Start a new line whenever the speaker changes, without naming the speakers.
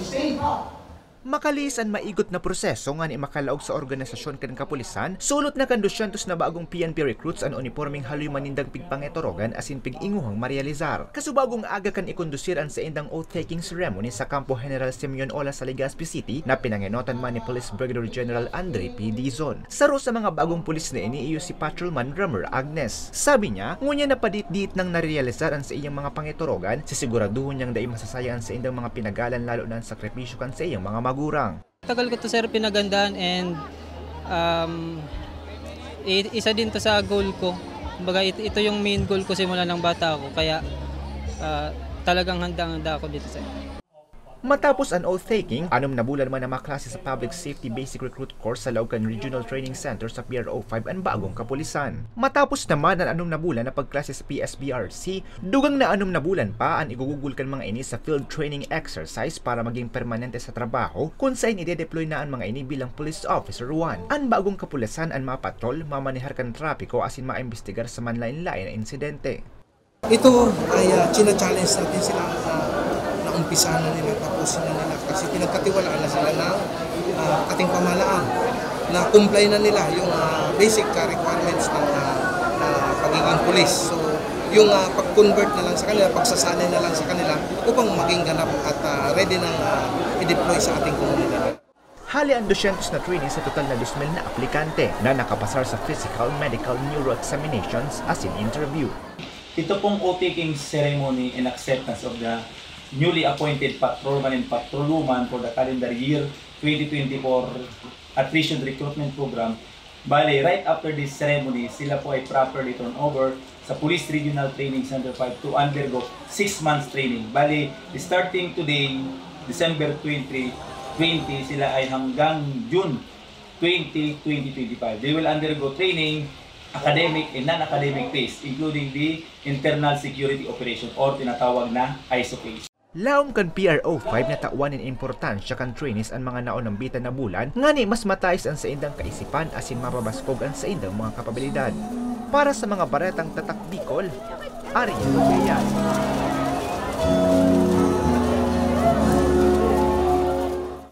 stay calm.
Makalis ang maigot na proseso nga ni makalaog sa organisasyon kan kapulisan, sulot na kan 200 na bagong PNP recruits ang uniforming haloy manindang pigpangetorogan asin pig-inguhang marealizar. Kasubagong aga kan ikondusir ang sa indang oath-taking ceremony sa Campo General Simeon Ola sa Legazpi City na pinangenotan man ni Police Brigadier General Andre P. Dizon. Saro sa mga bagong pulis na ini iyo si Patrolman Drummer Agnes. Sabi niya, ngunya na padit-dit nang narealizar ang sa iyang mga pangetorogan, sisiguraduhon niyang dai masasayang sa indang mga pinagalan lalo na ang sakripisyo kan sa iyang mga magurang.
Tagal ko to sir pinagandaan and isa din to sa goal ko. Kumbaga ito yung main goal ko simula ng bata ako kaya talagang handang-handa ako dito sir.
Matapos ang oath-taking, 6 na bulan man na maklase sa Public Safety Basic Recruit Course sa Laucan Regional Training Center sa PRO5 ang bagong kapulisan. Matapos naman ang 6 na bulan na pagklase sa PSBRC, dugang na 6 na bulan pa ang igugugol kan mga ini sa field training exercise para maging permanente sa trabaho kung saan ide-deploy na ang mga ini bilang Police Officer 1. Ang bagong kapulisan ang mapatrol, mamanihar kan trapiko asin maimbestigar sa manlain-lain na insidente.
Ito ay china-challenge natin sila umpisa na nila, tapusin na nila kasi pinagkatiwalaan na sila ng ating pamahalaan na comply na nila yung basic requirements ng pagiging pulis. So yung pag-convert na lang sa kanila, pagsasanay na lang sa kanila upang maging ganap at ready nang i-deploy sa ating komunidad.
Hali ang 200 na trainees sa total na 2,000 na aplikante na nakapasar sa physical, medical, neuro examinations as in interview.
Ito pong oath-taking ceremony and acceptance of the newly appointed patrolman and patrolwoman for the calendar year 2024 Attrition Recruitment Program. Bale, right after this ceremony, sila po ay properly turn over sa Police Regional Training Center 5 to undergo 6 months training. Bale, starting today, December 2020, sila ay hanggang June 20, 2025. They will undergo training, academic and non-academic phase, including the internal security operation or tinatawag na ISO phase.
Laom kan PRO5 na tawanin importansya kan trainees ang mga naon ng bitan na bulan, ngani mas matayos ang sa indang kaisipan asin mapabaskog ang sa indang mga kapabilidad. Para sa mga baretang tatak Bicol, Ariel Reyes.